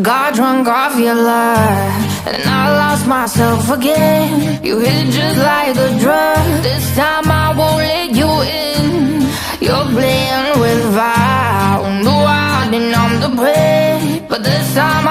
Got drunk off your love, and I lost myself again. You hit just like a drug. This time I won't let you in. You're playing with fire. No, I didn't, I'm the prey, but this time